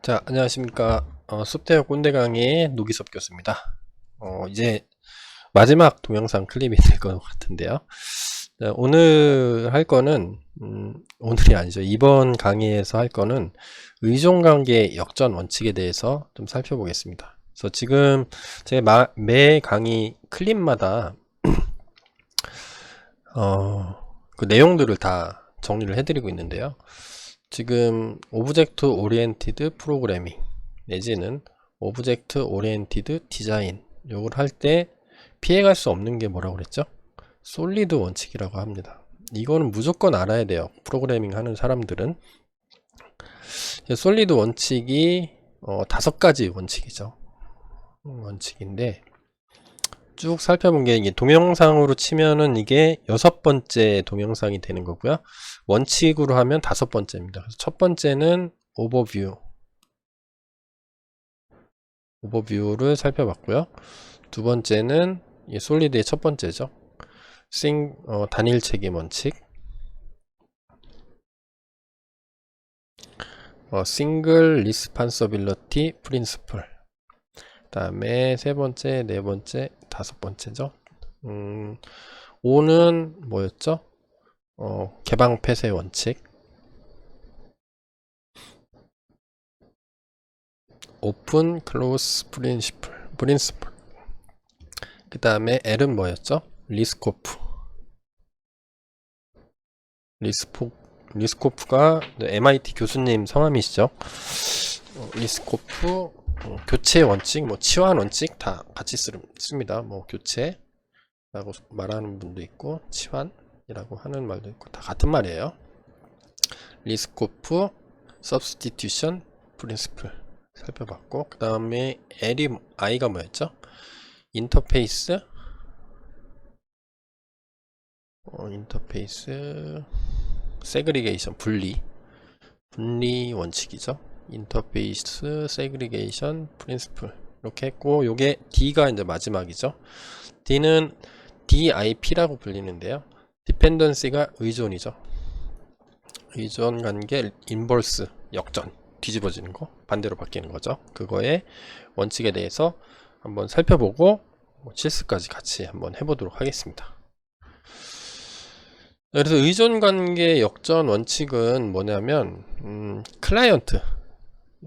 자, 안녕하십니까. 숲대어 꼰대 강의의 노기섭 교수입니다. 이제 마지막 동영상 클립이 될 것 같은데요. 자, 오늘 할 거는, 오늘이 아니죠. 이번 강의에서 할 거는 의존관계 역전 원칙에 대해서 좀 살펴보겠습니다. 그래서 지금 제가 매 강의 클립마다, 그 내용들을 다 정리를 해드리고 있는데요. 지금 오브젝트 오리엔티드 프로그래밍 내지는 오브젝트 오리엔티드 디자인 요걸 할 때 피해갈 수 없는 게 뭐라고 그랬죠? 솔리드 원칙이라고 합니다. 이거는 무조건 알아야 돼요. 프로그래밍 하는 사람들은. 솔리드 원칙이 5가지 원칙이죠. 원칙인데 쭉 살펴본 게 이게 동영상으로 치면은 이게 6번째 동영상이 되는 거고요. 원칙으로 하면 5번째입니다. 그래서 첫 번째는 오버뷰를 살펴봤고요. 두 번째는 이 솔리드의 첫 번째죠. 단일 책임 원칙, 싱글 리스판서빌리티 프린시플. 다음에 세 번째, 네 번째, 5번째죠. 5는 뭐였죠? 개방 폐쇄 원칙. 오픈 클로스 프린시플. 그 다음에 L은 뭐였죠? 리스코프가 MIT 교수님 성함이시죠? 리스코프 교체 원칙, 치환 원칙 다 같이 씁니다. 교체라고 말하는 분도 있고 치환이라고 하는 말도 있고 다 같은 말이에요. 리스코프 substitution principle 살펴봤고, 그 다음에 I가 뭐였죠? 인터페이스 세그리게이션 분리 원칙이죠. 인터페이스 세그리게이션 프린시플 이렇게 했고, 요게 D가 이제 마지막이죠. D는 DIP라고 불리는데요. 디펜던시가 의존이죠. 의존 관계 인버스 역전 뒤집어지는 거 반대로 바뀌는 거죠. 그거의 원칙에 대해서 한번 살펴보고 실습까지 같이 한번 해보도록 하겠습니다. 그래서 의존관계 역전 원칙은 뭐냐면 클라이언트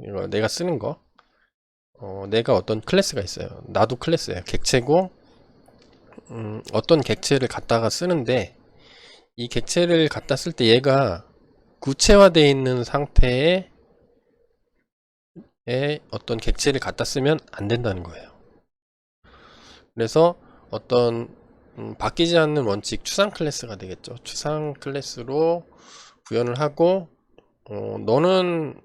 이거 내가 쓰는 거 내가 어떤 클래스가 있어요. 나도 클래스예요. 객체고 어떤 객체를 갖다가 쓰는데 이 객체를 갖다 쓸 때 얘가 구체화되어 있는 상태에 어떤 객체를 갖다 쓰면 안 된다는 거예요. 그래서 어떤 바뀌지 않는 원칙 추상 클래스가 되겠죠. 추상 클래스로 구현을 하고 너는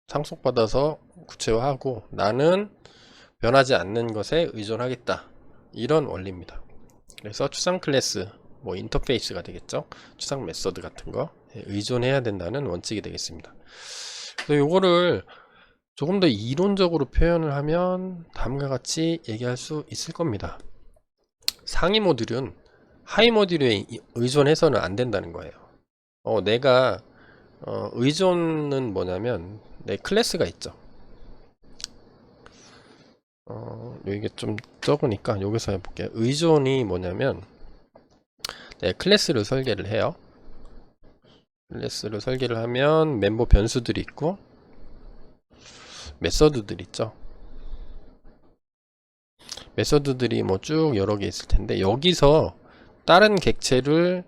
상속받아서 구체화하고 나는 변하지 않는 것에 의존하겠다. 이런 원리입니다. 그래서 추상 클래스 인터페이스가 되겠죠. 추상 메서드 같은 거 의존해야 된다는 원칙이 되겠습니다. 그래서 요거를 조금 더 이론적으로 표현을 하면 다음과 같이 얘기할 수 있을 겁니다. 상위 모듈은 하위 모듈에 의존해서는 안 된다는 거예요. 내가 의존은 뭐냐면 내 클래스가 있죠. 이게 좀 적으니까 여기서 해볼게요. 의존이 뭐냐면 내 클래스를 설계를 해요. 클래스를 설계를 하면 멤버 변수들이 있고 메서드들 있죠. 메서드들이 쭉 여러 개 있을 텐데 여기서 다른 객체를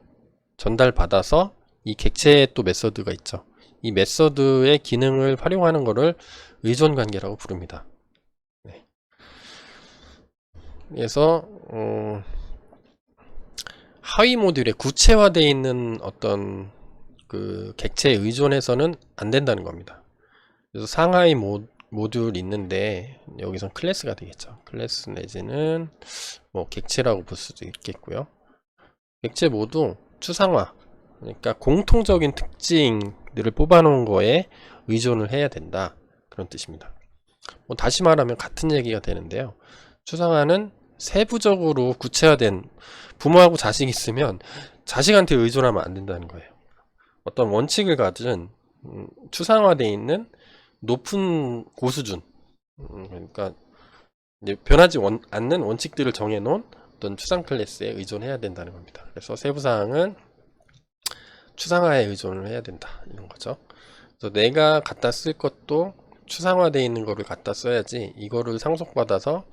전달받아서 이 객체에 또 메서드가 있죠. 이 메서드의 기능을 활용하는 것을 의존 관계라고 부릅니다. 네. 그래서 하위 모듈에 구체화되어 있는 어떤 그 객체에 의존해서는 안 된다는 겁니다. 그래서 상하이 모듈 있는데 여기선 클래스가 되겠죠. 클래스 내지는 객체라고 볼 수도 있겠고요. 객체 모두 추상화, 그러니까 공통적인 특징들을 뽑아놓은 거에 의존을 해야 된다, 그런 뜻입니다. 다시 말하면 같은 얘기가 되는데요. 추상화는 세부적으로 구체화된, 부모하고 자식 있으면 자식한테 의존하면 안 된다는 거예요. 어떤 원칙을 가진 추상화되어 있는 높은 고수준, 그러니까 이제 변하지 않는 원칙들을 정해놓은 어떤 추상 클래스에 의존해야 된다는 겁니다. 그래서 세부사항은 추상화에 의존을 해야 된다, 이런 거죠. 그래서 내가 갖다 쓸 것도 추상화되어 있는 거를 갖다 써야지, 이거를 상속받아서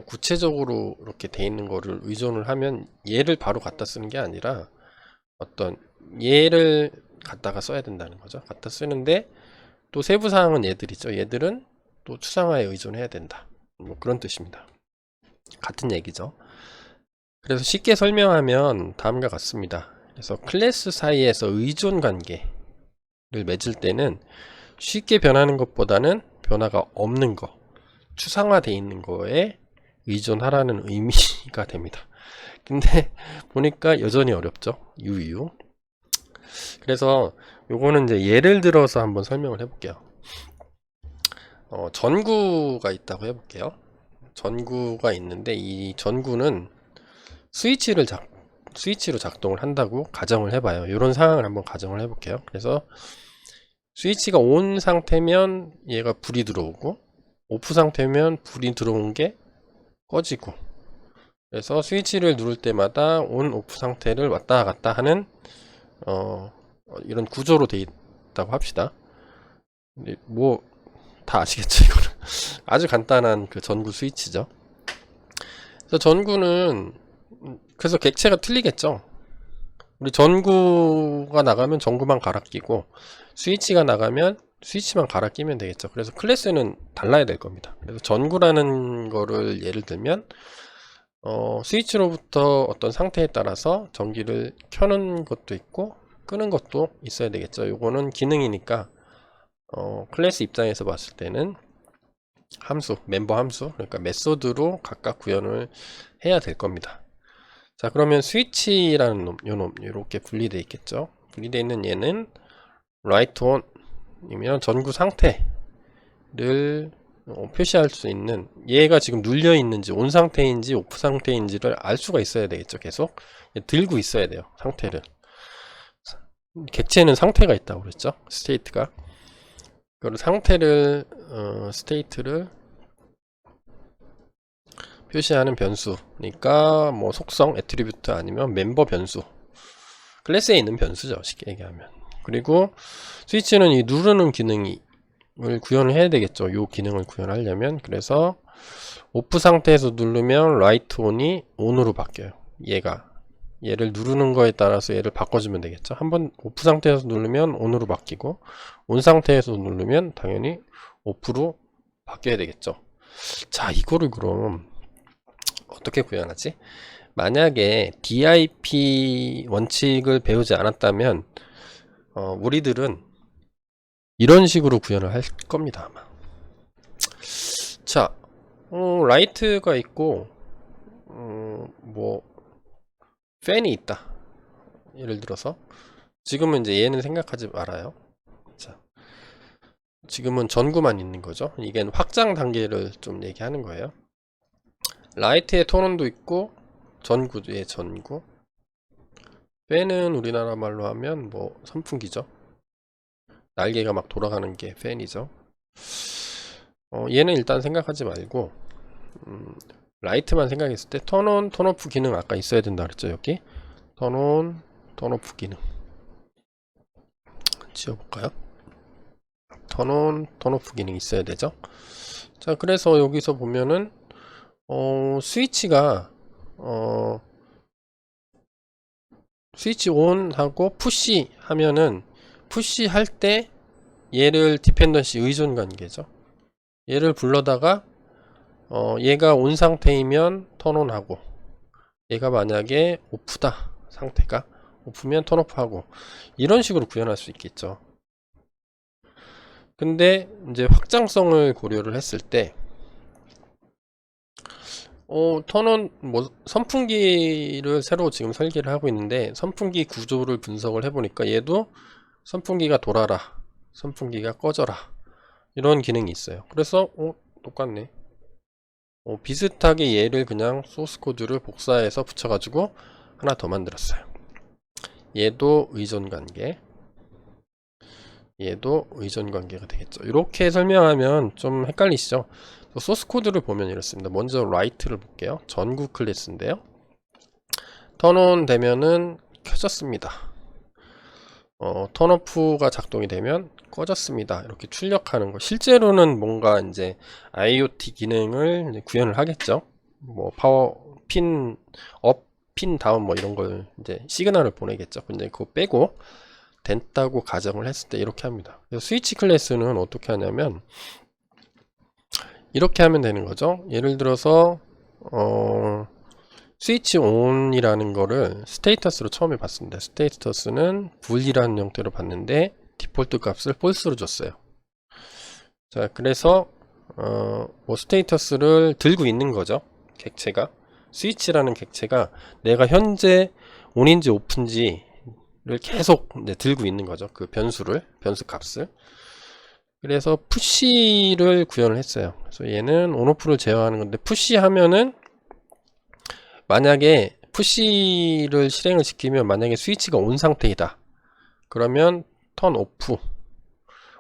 구체적으로 이렇게 돼 있는 거를 의존을 하면 얘를 바로 갖다 쓰는 게 아니라 어떤 얘를 갖다가 써야 된다는 거죠. 갖다 쓰는데 또 세부사항은 얘들이죠. 얘들은 또 추상화에 의존해야 된다, 뭐 그런 뜻입니다. 같은 얘기죠. 그래서 쉽게 설명하면 다음과 같습니다. 그래서 클래스 사이에서 의존 관계를 맺을 때는 쉽게 변하는 것보다는 변화가 없는 거, 추상화되어 있는 거에 의존하라는 의미가 됩니다. 근데 보니까 여전히 어렵죠. 유유. 그래서 요거는 이제 예를 들어서 한번 설명을 해볼게요. 전구가 있다고 해볼게요. 전구가 있는데 이 전구는 스위치로 작동을 한다고 가정을 해봐요. 이런 상황을 한번 가정을 해볼게요. 그래서 스위치가 온 상태면 얘가 불이 들어오고, 오프 상태면 불이 들어온 게 꺼지고, 그래서 스위치를 누를 때마다 온 오프 상태를 왔다 갔다 하는 이런 구조로 되어 있다고 합시다. 뭐 다 아시겠죠? 이거는 아주 간단한 그 전구 스위치죠. 그래서 전구는, 그래서 객체가 틀리겠죠. 우리 전구가 나가면 전구만 갈아 끼고, 스위치가 나가면 스위치만 갈아 끼면 되겠죠. 그래서 클래스는 달라야 될 겁니다. 그래서 전구라는 거를 예를 들면 스위치로부터 어떤 상태에 따라서 전기를 켜는 것도 있고 끄는 것도 있어야 되겠죠. 요거는 기능이니까 클래스 입장에서 봤을 때는 함수, 멤버 함수, 그러니까 메소드로 각각 구현을 해야 될 겁니다. 자, 그러면 스위치라는 놈, 요 놈, 이렇게 분리되어 있겠죠. 분리되어 있는 얘는 라이트 온이면 전구 상태를 표시할 수 있는, 얘가 지금 눌려 있는지 온 상태인지 오프 상태인지를 알 수가 있어야 되겠죠. 계속 들고 있어야 돼요, 상태를. 객체는 상태가 있다고 그랬죠. 스테이트가. 그 상태를 스테이트를 표시하는 변수, 그러니까 뭐 속성, 애트리뷰트 아니면 멤버 변수, 클래스에 있는 변수죠, 쉽게 얘기하면. 그리고 스위치는 이 누르는 기능을 구현을 해야 되겠죠. 이 기능을 구현하려면. 그래서 오프 상태에서 누르면 라이트 온이 온으로 바뀌어요. 얘를 누르는 거에 따라서 얘를 바꿔주면 되겠죠. 한번 오프 상태에서 누르면 온으로 바뀌고, 온 상태에서 누르면 당연히 오프로 바뀌어야 되겠죠. 자, 이거를 그럼 어떻게 구현하지? 만약에 DIP 원칙을 배우지 않았다면 우리들은 이런 식으로 구현을 할 겁니다, 아마. 자, 라이트가 있고 뭐 팬이 있다, 예를 들어서. 지금은 이제 얘는 생각하지 말아요. 자, 지금은 전구만 있는 거죠. 이게 확장 단계를 좀 얘기하는 거예요. 라이트의 톤온도 있고 전구의 전구, 팬은 우리나라 말로 하면 뭐 선풍기죠. 날개가 막 돌아가는 게 팬이죠. 얘는 일단 생각하지 말고 라이트만 생각했을 때 턴온, 턴오프 기능 아까 있어야 된다 그랬죠. 여기 턴온, 턴오프 기능 지워볼까요? 턴온, 턴오프 기능 있어야 되죠. 자, 그래서 여기서 보면은 스위치가 스위치 온 하고 푸시 하면은, 푸시 할 때 얘를 디펜던시 의존 관계죠. 얘를 불러다가 얘가 온 상태이면 턴온 하고, 얘가 만약에 오프다, 상태가 오프면 턴오프 하고, 이런 식으로 구현할 수 있겠죠. 근데 이제 확장성을 고려를 했을 때 턴온, 뭐 선풍기를 새로 지금 설계를 하고 있는데, 선풍기 구조를 분석을 해보니까 얘도 선풍기가 돌아라, 선풍기가 꺼져라, 이런 기능이 있어요. 그래서 똑같네. 비슷하게 얘를 그냥 소스 코드를 복사해서 붙여가지고 하나 더 만들었어요. 얘도 의존 관계, 얘도 의존 관계가 되겠죠. 이렇게 설명하면 좀 헷갈리시죠? 소스 코드를 보면 이렇습니다. 먼저 write를 볼게요. 전구 클래스인데요. 턴온 되면은 켜졌습니다. 턴오프가 작동이 되면 꺼졌습니다. 이렇게 출력하는 거. 실제로는 뭔가 이제 IoT 기능을 이제 구현을 하겠죠. 뭐 파워 핀 업, 핀 다운 뭐 이런 걸 이제 시그널을 보내겠죠. 근데 그거 빼고 됐다고 가정을 했을 때 이렇게 합니다. 그래서 스위치 클래스는 어떻게 하냐면 이렇게 하면 되는 거죠. 예를 들어서 스위치 온이라는 거를 스테이터스로 처음에 봤습니다. 스테이터스는 불이라는 형태로 봤는데 디폴트 값을 false로 줬어요. 자, 그래서 뭐 스테이터스를 들고 있는 거죠. 객체가 스위치라는 객체가 내가 현재 온인지 오프인지를 계속 이제 들고 있는 거죠. 그 변수 값을. 그래서 푸시를 구현을 했어요. 그래서 얘는 온오프를 제어하는 건데 푸시 하면은 만약에 푸시를 실행을 시키면 만약에 스위치가 온 상태이다. 그러면 턴 오프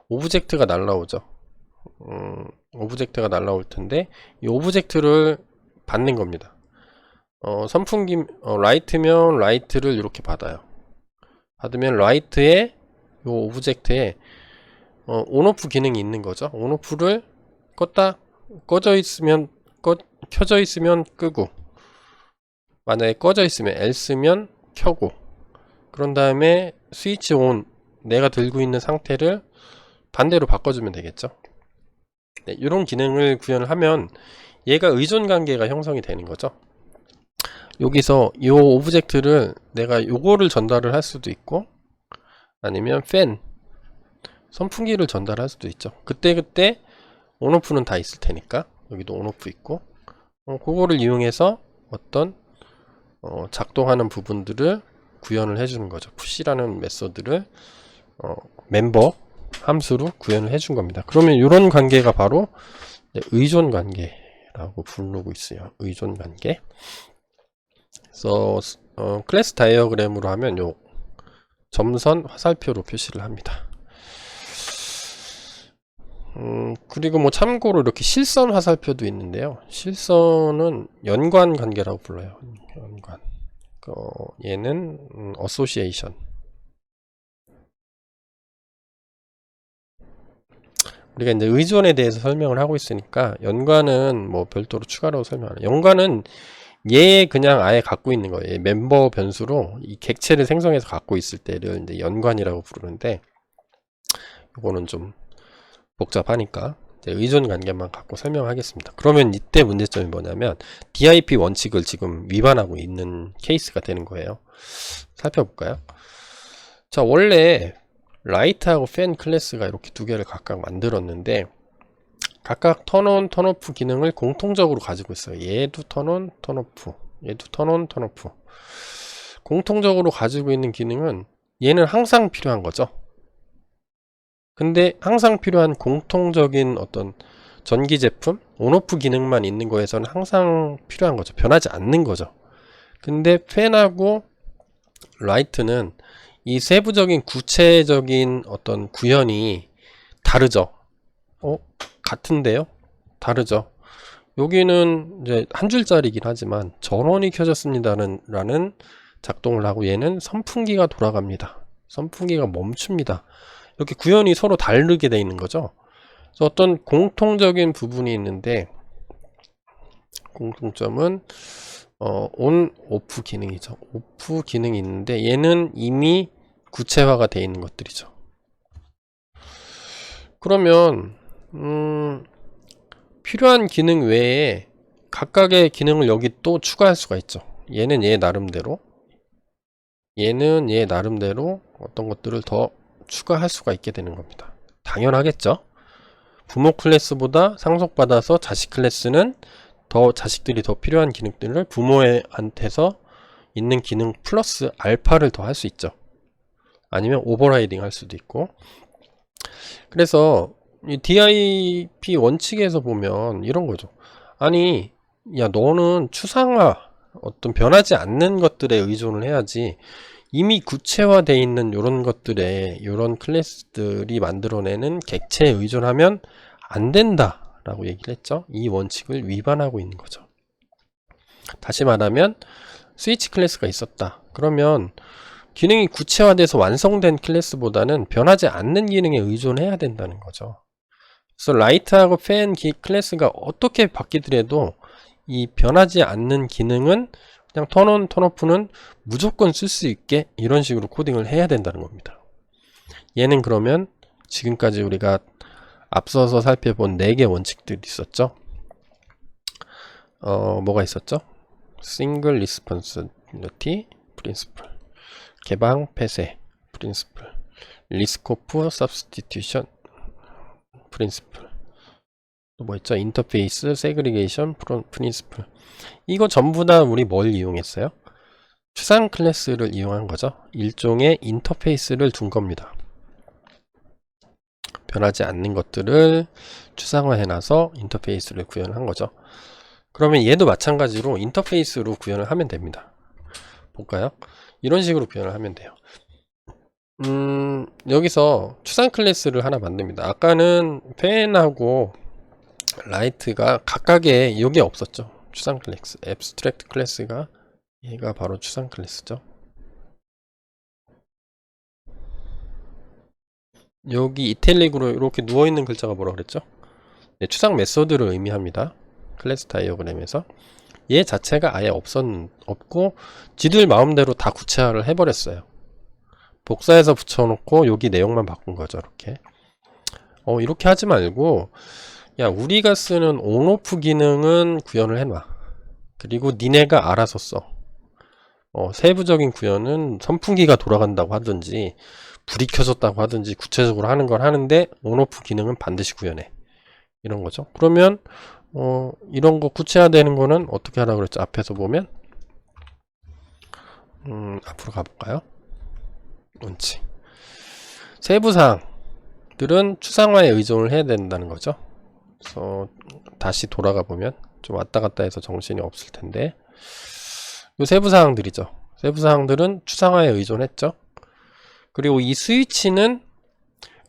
오브젝트가 날라오죠. 오브젝트가 날라올 텐데 이 오브젝트를 받는 겁니다. 선풍기 라이트면 라이트를 이렇게 받아요. 받으면 라이트에 이 오브젝트에 온오프 기능이 있는 거죠. 온오프를 껐다 꺼져 있으면 켜져 있으면 끄고 만약에 꺼져 있으면 else면 켜고 그런 다음에 스위치 온 내가 들고 있는 상태를 반대로 바꿔주면 되겠죠. 네, 이런 기능을 구현을 하면 얘가 의존 관계가 형성이 되는 거죠. 여기서 이 오브젝트를 내가 요거를 전달을 할 수도 있고 아니면 팬 선풍기를 전달할 수도 있죠. 그때 온오프는 다 있을 테니까 여기도 온오프 있고 그거를 이용해서 어떤 작동하는 부분들을 구현을 해주는 거죠. 푸시라는 메소드를 멤버 함수로 구현을 해준 겁니다. 그러면 이런 관계가 바로 의존 관계라고 부르고 있어요. 의존 관계. 그래서 클래스 다이어그램으로 하면 요 점선 화살표로 표시를 합니다. 그리고 뭐 참고로 이렇게 실선 화살표도 있는데요. 실선은 연관 관계라고 불러요. 연관. 얘는 association. 우리가 이제 의존에 대해서 설명을 하고 있으니까 연관은 뭐 별도로 추가로 설명하는. 연관은 얘 그냥 아예 갖고 있는 거예요. 멤버 변수로 이 객체를 생성해서 갖고 있을 때를 이제 연관이라고 부르는데 이거는 좀 복잡하니까 의존 관계만 갖고 설명하겠습니다. 그러면 이때 문제점이 뭐냐면 DIP 원칙을 지금 위반하고 있는 케이스가 되는 거예요. 살펴볼까요? 자, 원래 라이트하고 팬 클래스가 이렇게 두 개를 각각 만들었는데 각각 턴온, 턴오프 기능을 공통적으로 가지고 있어요. 얘도 턴온, 턴오프, 얘도 턴온, 턴오프. 공통적으로 가지고 있는 기능은 얘는 항상 필요한 거죠. 근데 항상 필요한 공통적인 어떤 전기 제품, 온오프 기능만 있는 거에서는 항상 필요한 거죠. 변하지 않는 거죠. 근데 팬하고 라이트는 이 세부적인 구체적인 어떤 구현이 다르죠. 같은데요? 다르죠. 여기는 이제 한 줄짜리긴 하지만 전원이 켜졌습니다라는 작동을 하고 얘는 선풍기가 돌아갑니다. 선풍기가 멈춥니다. 이렇게 구현이 서로 다르게 되어 있는 거죠. 그래서 어떤 공통적인 부분이 있는데 공통점은 온, 오프 기능이죠. 오프 기능이 있는데 얘는 이미 구체화가 되어 있는 것들이죠. 그러면 필요한 기능 외에 각각의 기능을 여기 또 추가할 수가 있죠. 얘는 얘 나름대로 얘는 얘 나름대로 어떤 것들을 더 추가할 수가 있게 되는 겁니다. 당연하겠죠. 부모 클래스보다 상속받아서 자식 클래스는 자식들이 더 필요한 기능들을 부모한테서 있는 기능 플러스 알파를 더 할 수 있죠. 아니면 오버라이딩 할 수도 있고. 그래서 이 DIP 원칙에서 보면 이런 거죠. 아니, 야, 너는 추상화, 어떤 변하지 않는 것들에 의존을 해야지 이미 구체화되어 있는 이런 것들에 이런 클래스들이 만들어내는 객체에 의존하면 안 된다 라고 얘기를 했죠. 이 원칙을 위반하고 있는 거죠. 다시 말하면 스위치 클래스가 있었다. 그러면 기능이 구체화돼서 완성된 클래스보다는 변하지 않는 기능에 의존해야 된다는 거죠. 그래서 라이트하고 팬 클래스가 어떻게 바뀌더라도 이 변하지 않는 기능은 그냥 턴온, 턴오프는 무조건 쓸 수 있게 이런 식으로 코딩을 해야 된다는 겁니다. 얘는 그러면 지금까지 우리가 앞서서 살펴본 4개 원칙들이 있었죠. 뭐가 있었죠? Single Responsibility Principle, 개방 폐쇄 Principle, Risk of Substitution Principle, 또 뭐 있죠? Interface Segregation Principle. 이거 전부 다 우리 뭘 이용했어요? 추상 클래스를 이용한 거죠. 일종의 인터페이스를 둔 겁니다. 변하지 않는 것들을 추상화해놔서 인터페이스를 구현한 거죠. 그러면 얘도 마찬가지로 인터페이스로 구현을 하면 됩니다. 볼까요? 이런 식으로 구현을 하면 돼요. 여기서 추상 클래스를 하나 만듭니다. 아까는 펜하고 라이트가 각각의 여기 없었죠. 추상 클래스, 앱스트랙트 클래스가 얘가 바로 추상 클래스죠. 여기 이탈릭으로 이렇게 누워있는 글자가 뭐라 그랬죠? 네, 추상 메소드를 의미합니다. 클래스 다이어그램에서 얘 자체가 아예 없고 지들 마음대로 다 구체화를 해버렸어요. 복사해서 붙여놓고 여기 내용만 바꾼 거죠. 이렇게 하지 말고 야, 우리가 쓰는 온오프 기능은 구현을 해놔. 그리고 니네가 알아서 써. 세부적인 구현은 선풍기가 돌아간다고 하든지 불이 켜졌다고 하든지 구체적으로 하는 걸 하는데 온오프 기능은 반드시 구현해. 이런 거죠. 그러면 이런 거 구체화되는 거는 어떻게 하라고 그랬죠? 앞에서 보면 앞으로 가볼까요? 원칙. 세부사항들은 추상화에 의존을 해야 된다는 거죠. 그래서 다시 돌아가 보면 좀 왔다 갔다 해서 정신이 없을 텐데 이 세부사항들이죠. 세부사항들은 추상화에 의존했죠. 그리고 이 스위치는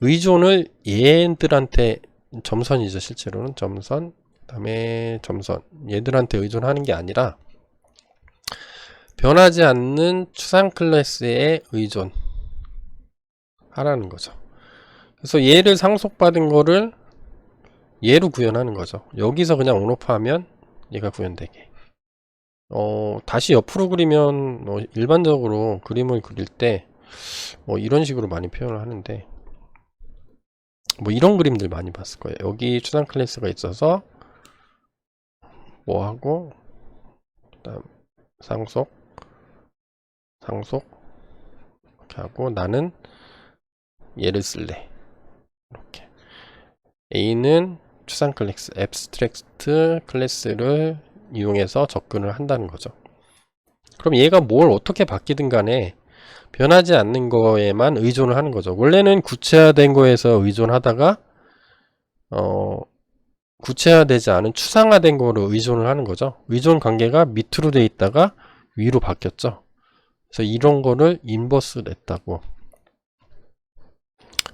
의존을 얘들한테 점선이죠. 실제로는 점선, 그 다음에 점선, 얘들한테 의존하는 게 아니라 변하지 않는 추상 클래스에 의존하라는 거죠. 그래서 얘를 상속받은 거를 얘로 구현하는 거죠. 여기서 그냥 온오프 하면 얘가 구현되게. 다시 옆으로 그리면 일반적으로 그림을 그릴 때 이런 식으로 많이 표현을 하는데 이런 그림들 많이 봤을 거예요. 여기 추상 클래스가 있어서 뭐하고 그다음 상속 이렇게 하고 나는 얘를 쓸래. 이렇게 A는 추상 클래스, 앱스트랙트 클래스를 이용해서 접근을 한다는 거죠. 그럼 얘가 뭘 어떻게 바뀌든 간에 변하지 않는 거에만 의존을 하는 거죠. 원래는 구체화된 거에서 의존하다가 구체화되지 않은 추상화된 거로 의존을 하는 거죠. 의존 관계가 밑으로 돼 있다가 위로 바뀌었죠. 그래서 이런 거를 인버스 냈다고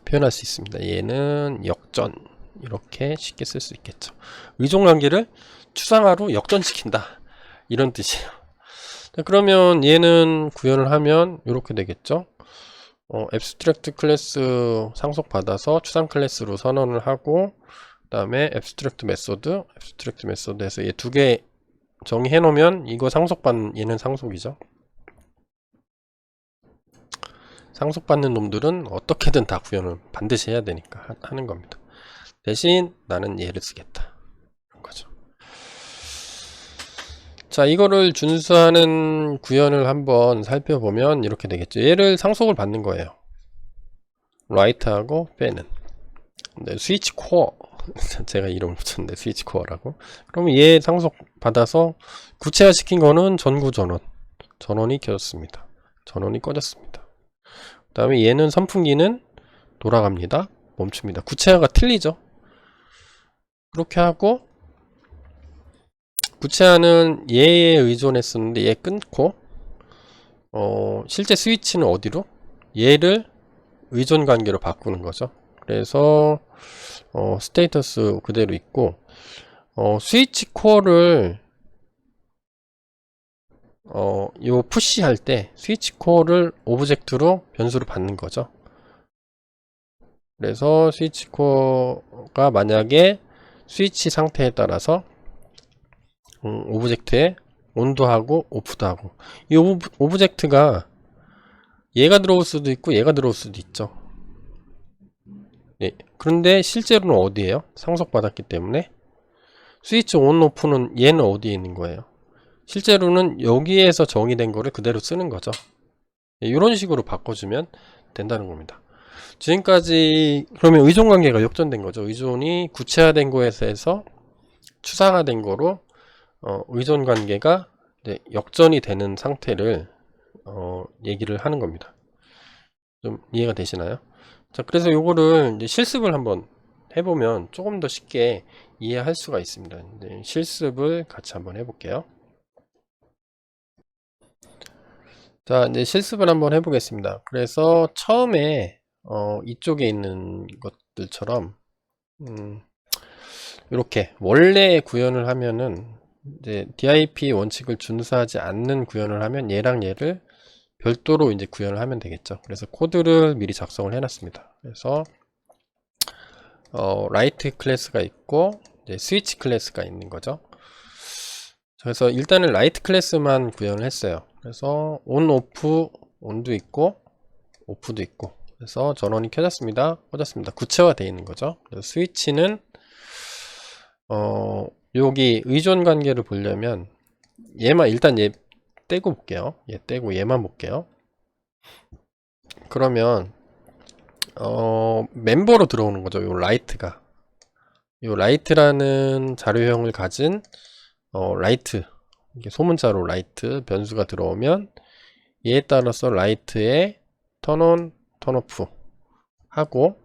표현할 수 있습니다. 얘는 역전, 이렇게 쉽게 쓸 수 있겠죠. 의존 관계를 추상화로 역전시킨다, 이런 뜻이에요. 그러면 얘는 구현을 하면 이렇게 되겠죠. 앱스트랙트 클래스 상속받아서 추상 클래스로 선언을 하고 그 다음에 앱스트랙트 메소드에서 얘 두 개 정의해 놓으면 이거 상속받는 얘는 상속이죠. 상속받는 놈들은 어떻게든 다 구현을 반드시 해야 되니까 하는 겁니다. 대신 나는 얘를 쓰겠다, 그런 거죠. 자, 이거를 준수하는 구현을 한번 살펴보면 이렇게 되겠죠. 얘를 상속을 받는 거예요. 라이트하고 빼는. 근데 스위치 코어 제가 이름을 붙였는데 스위치 코어라고. 그러면 얘 상속 받아서 구체화 시킨 거는 전구 전원이 켜졌습니다. 전원이 꺼졌습니다. 그 다음에 얘는 선풍기는 돌아갑니다. 멈춥니다. 구체화가 틀리죠. 그렇게 하고 구체화는 얘에 의존했었는데 얘 끊고 실제 스위치는 어디로? 얘를 의존 관계로 바꾸는 거죠. 그래서 스테이터스 그대로 있고, 스위치 코어를 요 푸시 할 때 스위치 코어를 오브젝트로 변수로 받는 거죠. 그래서 스위치 코어가 만약에 스위치 상태에 따라서 오브젝트에 온도 하고 오프도 하고, 이 오브젝트가 얘가 들어올 수도 있고 얘가 들어올 수도 있죠. 네. 그런데 실제로는 어디에요? 상속받았기 때문에 스위치 온 오프는 얘는 어디에 있는 거예요? 실제로는 여기에서 정의된 거를 그대로 쓰는 거죠. 이런 식으로 바꿔주면 된다는 겁니다. 지금까지 그러면 의존관계가 역전된 거죠. 의존이 구체화된 거에서 추상화된 거로 의존관계가 역전이 되는 상태를 얘기를 하는 겁니다. 좀 이해가 되시나요? 자, 그래서 요거를 이제 실습을 한번 해보면 조금 더 쉽게 이해할 수가 있습니다. 실습을 같이 한번 해볼게요. 자, 이제 실습을 한번 해보겠습니다. 그래서 처음에 이쪽에 있는 것들처럼 이렇게 원래 구현을 하면은 이제 DIP 원칙을 준수하지 않는 구현을 하면 얘랑 얘를 별도로 이제 구현을 하면 되겠죠. 그래서 코드를 미리 작성을 해놨습니다. 그래서 라이트 클래스가 있고 이제 스위치 클래스가 있는 거죠. 그래서 일단은 라이트 클래스만 구현을 했어요. 그래서 온 오프 온도 있고 오프도 있고, 그래서 전원이 켜졌습니다, 꺼졌습니다. 구체화 되어 있는 거죠. 그래서 스위치는 여기 의존 관계를 보려면 얘만 일단 얘 떼고 볼게요. 얘 떼고 얘만 볼게요. 그러면 멤버로 들어오는 거죠. 요 라이트가, 요 라이트라는 자료형을 가진 라이트, 이게 소문자로 라이트 변수가 들어오면 얘에 따라서 라이트의 턴온, 턴오프 하고,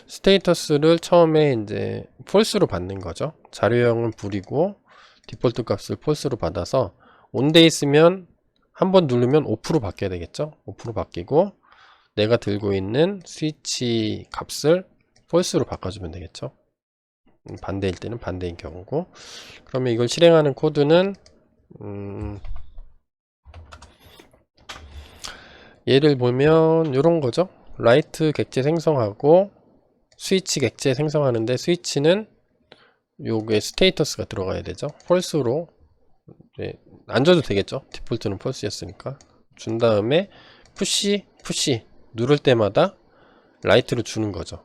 스테이터스를 처음에 이제 폴스로 받는 거죠. 자료형은 불이고 디폴트 값을 폴스로 받아서 온돼 있으면 한번 누르면 오프로 바뀌어야 되겠죠. 오프로 바뀌고 내가 들고 있는 스위치 값을 폴스로 바꿔주면 되겠죠. 반대일 때는 반대인 경우고, 그러면 이걸 실행하는 코드는 얘를 보면 이런 거죠. 라이트 객체 생성하고 스위치 객체 생성하는데, 스위치는 요게 스테이터스가 들어가야 되죠. 펄스로 안 줘도 되겠죠. 디폴트는 펄스였으니까 준 다음에 푸시 누를 때마다 라이트를 주는 거죠.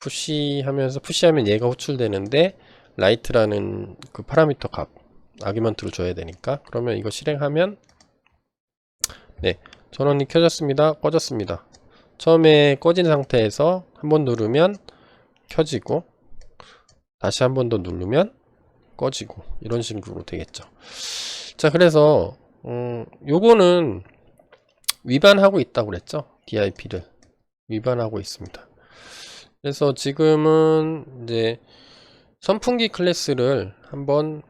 푸시하면서, 푸시하면 얘가 호출되는데 라이트라는 그 파라미터 값 아규먼트로 줘야 되니까, 그러면 이거 실행하면 전원이 켜졌습니다, 꺼졌습니다. 처음에 꺼진 상태에서 한번 누르면 켜지고 다시 한 번 더 누르면 꺼지고, 이런 식으로 되겠죠. 자, 그래서 요거는 위반하고 있다고 그랬죠. DIP를 위반하고 있습니다. 그래서 지금은 이제 선풍기 클래스를 한번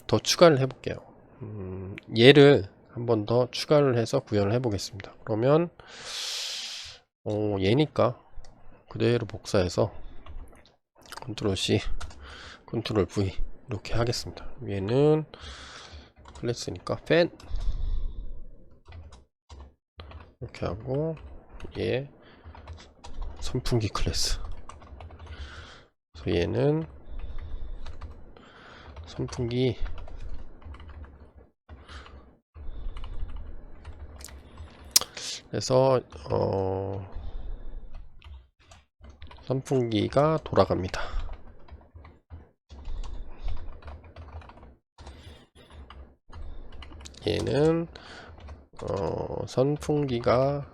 더 추가를 해 볼게요. 얘를 한번 더 추가를 해서 구현을 해 보겠습니다. 그러면 얘니까 그대로 복사해서 컨트롤 C 컨트롤 V 이렇게 하겠습니다. 얘는 클래스니까 팬 이렇게 하고, 얘 선풍기 클래스, 그래서 얘는 선풍기 그래서 선풍기가 돌아갑니다. 얘는 선풍기가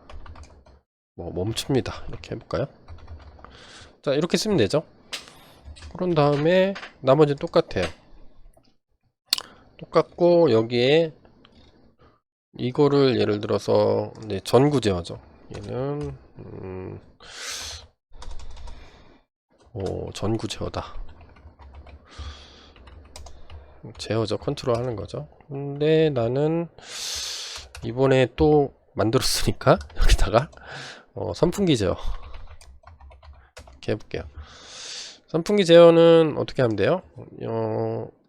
멈춥니다. 이렇게 해볼까요? 자, 이렇게 쓰면 되죠. 그런 다음에 나머지는 똑같아요. 똑같고, 여기에 이거를 예를 들어서 전구 제어죠. 얘는 전구 제어다. 제어죠. 컨트롤 하는 거죠. 근데 나는 이번에 또 만들었으니까 여기다가 선풍기 제어 이렇게 해볼게요. 선풍기 제어는 어떻게 하면 돼요?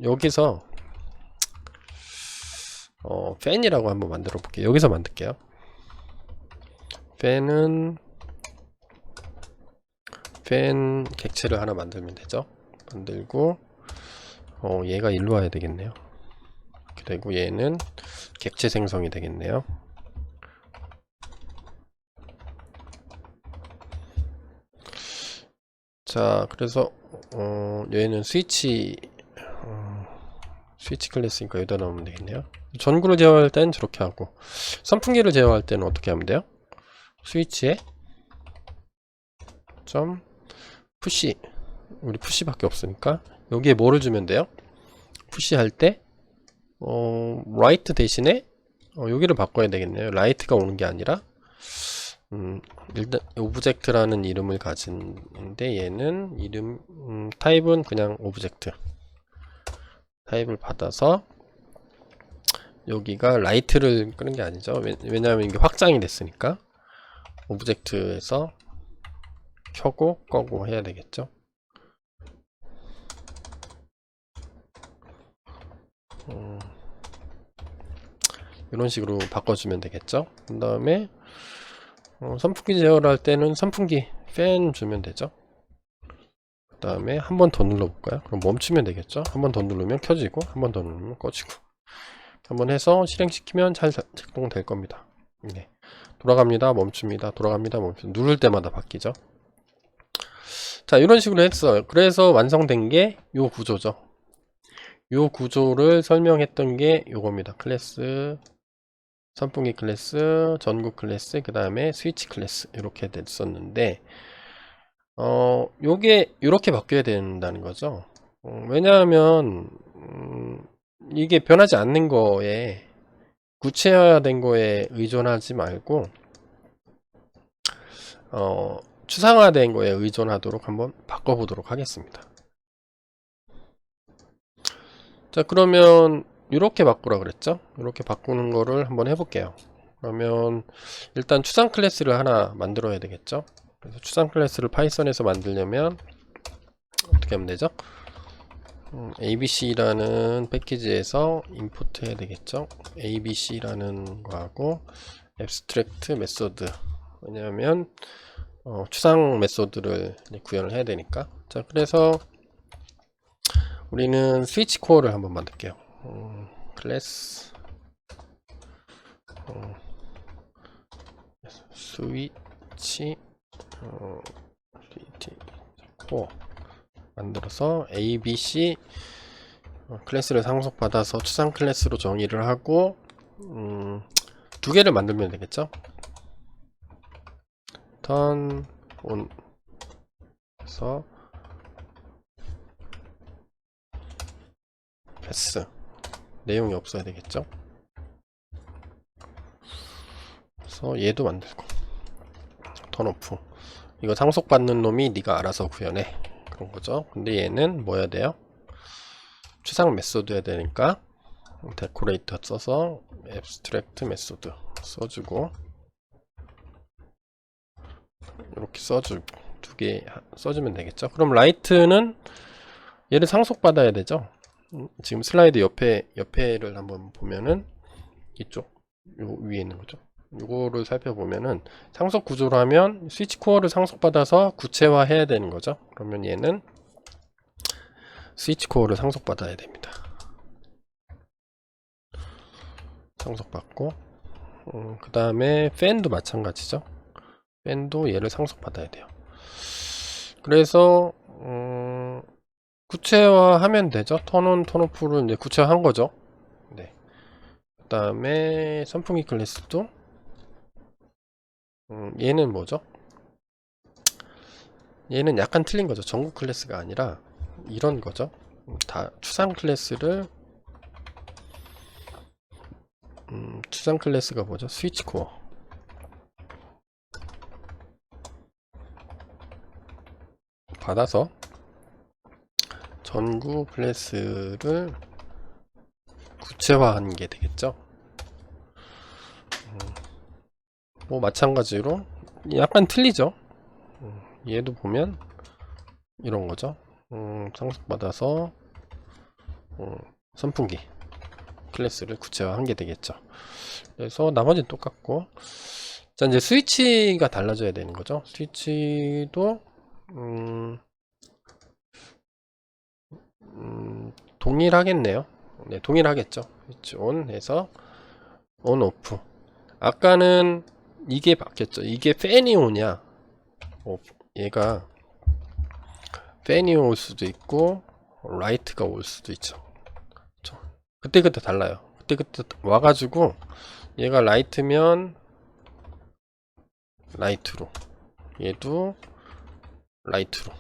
여기서 팬이라고 한번 만들어 볼게요. 여기서 만들게요. 팬은 팬 객체를 하나 만들면 되죠. 만들고 얘가 일로 와야 되겠네요. 그리고 얘는 객체 생성이 되겠네요. 자, 그래서 얘는 스위치 클래스니까 여기다 넣으면 되겠네요. 전구를 제어할 땐 저렇게 하고, 선풍기를 제어할 때는 어떻게 하면 돼요? 스위치에 점 푸시, 우리 푸시밖에 없으니까 여기에 뭐를 주면 돼요? 푸시할 때 라이트 대신에 여기를 바꿔야 되겠네요. 라이트가 오는 게 아니라 일단 오브젝트라는 이름을 가진데, 얘는 이름 타입은 그냥 오브젝트 타입을 받아서 여기가 라이트를 끄는 게 아니죠. 왜냐하면 이게 확장이 됐으니까 오브젝트에서 켜고 꺼고 해야 되겠죠. 이런 식으로 바꿔주면 되겠죠. 그 다음에 선풍기 제어를 할 때는 선풍기 팬 주면 되죠. 그 다음에 한 번 더 눌러볼까요? 그럼 멈추면 되겠죠. 한 번 더 누르면 켜지고, 한 번 더 누르면 꺼지고, 한번 해서 실행시키면 잘 작동될 겁니다. 네. 돌아갑니다, 멈춥니다, 돌아갑니다, 멈춥니다. 누를 때마다 바뀌죠. 자, 이런 식으로 했어요. 그래서 완성된 게 요 구조죠. 요 구조를 설명했던 게 요겁니다. 클래스, 선풍기 클래스, 전구 클래스, 그 다음에 스위치 클래스, 이렇게 됐었는데 요게 이렇게 바뀌어야 된다는 거죠. 왜냐하면 이게 변하지 않는 거에, 구체화된 거에 의존하지 말고 추상화된 거에 의존하도록 한번 바꿔보도록 하겠습니다. 자, 그러면 이렇게 바꾸라 그랬죠? 이렇게 바꾸는 거를 한번 해볼게요. 그러면 일단 추상 클래스를 하나 만들어야 되겠죠? 그래서 추상 클래스를 파이썬에서 만들려면 어떻게 하면 되죠? abc라는 패키지에서 임포트 해야 되겠죠? abc라는 거하고 abstract 메소드, 왜냐하면 추상 메소드를 구현을 해야 되니까. 자, 그래서 우리는 스위치 코어를 한번 만들게요. 클래스 스위치 코어 만들어서 abc 클래스를 상속받아서 추상 클래스로 정의를 하고 두 개를 만들면 되겠죠. turn on 해서 패스, 내용이 없어야 되겠죠. 그래서 얘도 만들고, 턴오프, 이거 상속받는 놈이 네가 알아서 구현해, 그런 거죠. 근데 얘는 뭐 해야 돼요? 추상 메소드 해야 되니까 데코레이터 써서 abstract 메소드 써주고, 이렇게 써주고, 두 개 써주면 되겠죠. 그럼 라이트는 얘를 상속받아야 되죠. 지금 슬라이드 옆에를 한번 보면은 이쪽 요 위에 있는 거죠. 요거를 살펴보면은 상속 구조로 하면 스위치 코어를 상속받아서 구체화 해야 되는 거죠. 그러면 얘는 스위치 코어를 상속받아야 됩니다. 상속받고, 그 다음에 팬도 마찬가지죠. 팬도 얘를 상속받아야 돼요. 그래서 구체화하면 되죠. 턴온, 턴오프를 이제 구체화한 거죠. 네. 그 다음에 선풍기 클래스도 얘는 뭐죠? 얘는 약간 틀린 거죠. 전구 클래스가 아니라 이런 거죠. 다 추상 클래스를 추상 클래스가 뭐죠? 스위치 코어 받아서 전구 클래스를 구체화한 게 되겠죠. 뭐 마찬가지로 약간 틀리죠. 얘도 보면 이런 거죠. 상속받아서 선풍기 클래스를 구체화한 게 되겠죠. 그래서 나머지는 똑같고, 자 이제 스위치가 달라져야 되는 거죠. 스위치도 동일하겠네요. 네, 동일하겠죠. 스위치 온 해서 온 오프. 아까는 이게 바뀌었죠. 이게 팬이 오냐, 얘가 팬이 올 수도 있고 라이트가 올 수도 있죠. 그때그때 달라요. 그때그때 와가지고 얘가 라이트면 라이트로, 얘도 라이트로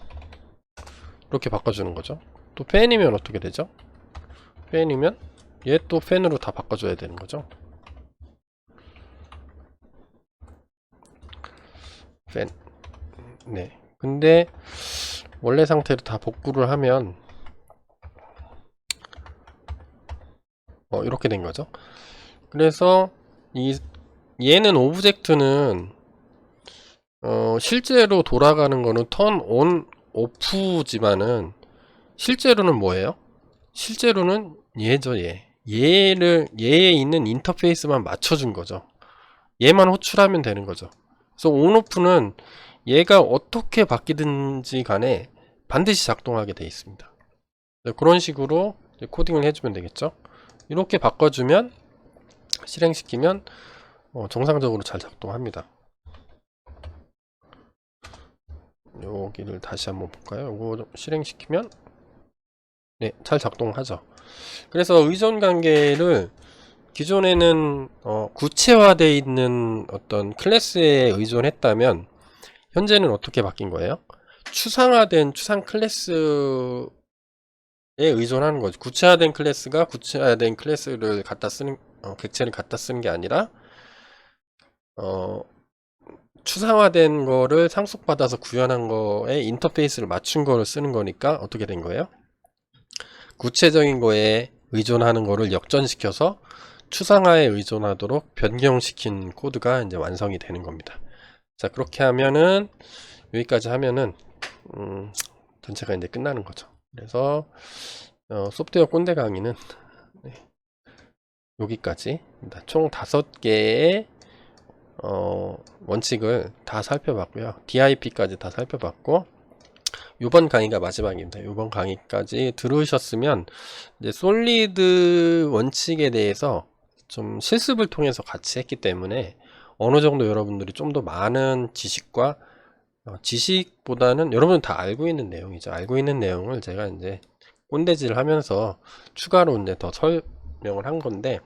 이렇게 바꿔주는 거죠. 또 팬이면 어떻게 되죠? 팬이면 얘 또 팬으로 다 바꿔줘야 되는 거죠. 팬. 네. 근데 원래 상태로 다 복구를 하면 이렇게 된 거죠. 그래서 얘는 오브젝트는 실제로 돌아가는 거는 턴 온 오프지만은 실제로는 뭐예요? 실제로는 얘죠. 얘에 있는 인터페이스만 맞춰준 거죠. 얘만 호출하면 되는 거죠. 그래서 온 오프는 얘가 어떻게 바뀌든지 간에 반드시 작동하게 되어 있습니다. 그런 식으로 코딩을 해주면 되겠죠. 이렇게 바꿔주면, 실행시키면 정상적으로 잘 작동합니다. 여기를 다시 한번 볼까요? 이거 좀 실행시키면 네, 잘 작동하죠. 그래서 의존 관계를 기존에는 구체화되어 있는 어떤 클래스에 의존했다면 현재는 어떻게 바뀐 거예요? 추상화된 추상 클래스에 의존하는 거죠. 구체화된 클래스가 구체화된 클래스를 갖다 쓰는, 객체를 갖다 쓰는 게 아니라 추상화된 거를 상속받아서 구현한 거에 인터페이스를 맞춘 거를 쓰는 거니까 어떻게 된 거예요? 구체적인 거에 의존하는 거를 역전시켜서 추상화에 의존하도록 변경시킨 코드가 이제 완성이 되는 겁니다. 자, 그렇게 하면은, 여기까지 하면은 전체가 이제 끝나는 거죠. 그래서 소프트웨어 꼰대 강의는 여기까지입니다. 총 5개의 원칙을 다 살펴봤고요. DIP까지 다 살펴봤고, 이번 강의가 마지막입니다. 이번 강의까지 들으셨으면 이제 솔리드 원칙에 대해서 좀 실습을 통해서 같이 했기 때문에 어느 정도 여러분들이 좀 더 많은 지식과 지식보다는 여러분은 다 알고 있는 내용이죠. 알고 있는 내용을 제가 이제 꼰대질 하면서 추가로 이제 더 설명을 한 건데,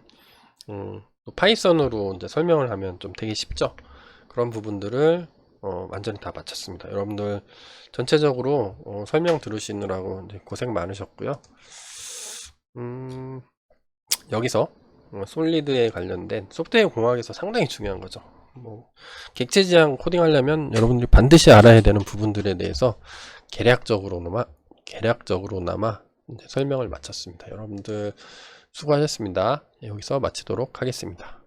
또 파이썬으로 이제 설명을 하면 좀 되게 쉽죠. 그런 부분들을 완전히 다 마쳤습니다. 여러분들 전체적으로 설명 들으시느라고 이제 고생 많으셨고요. 여기서 솔리드에 관련된 소프트웨어 공학에서 상당히 중요한 거죠. 뭐 객체 지향 코딩하려면 여러분들이 반드시 알아야 되는 부분들에 대해서 개략적으로나마 이제 설명을 마쳤습니다. 여러분들 수고하셨습니다. 여기서 마치도록 하겠습니다.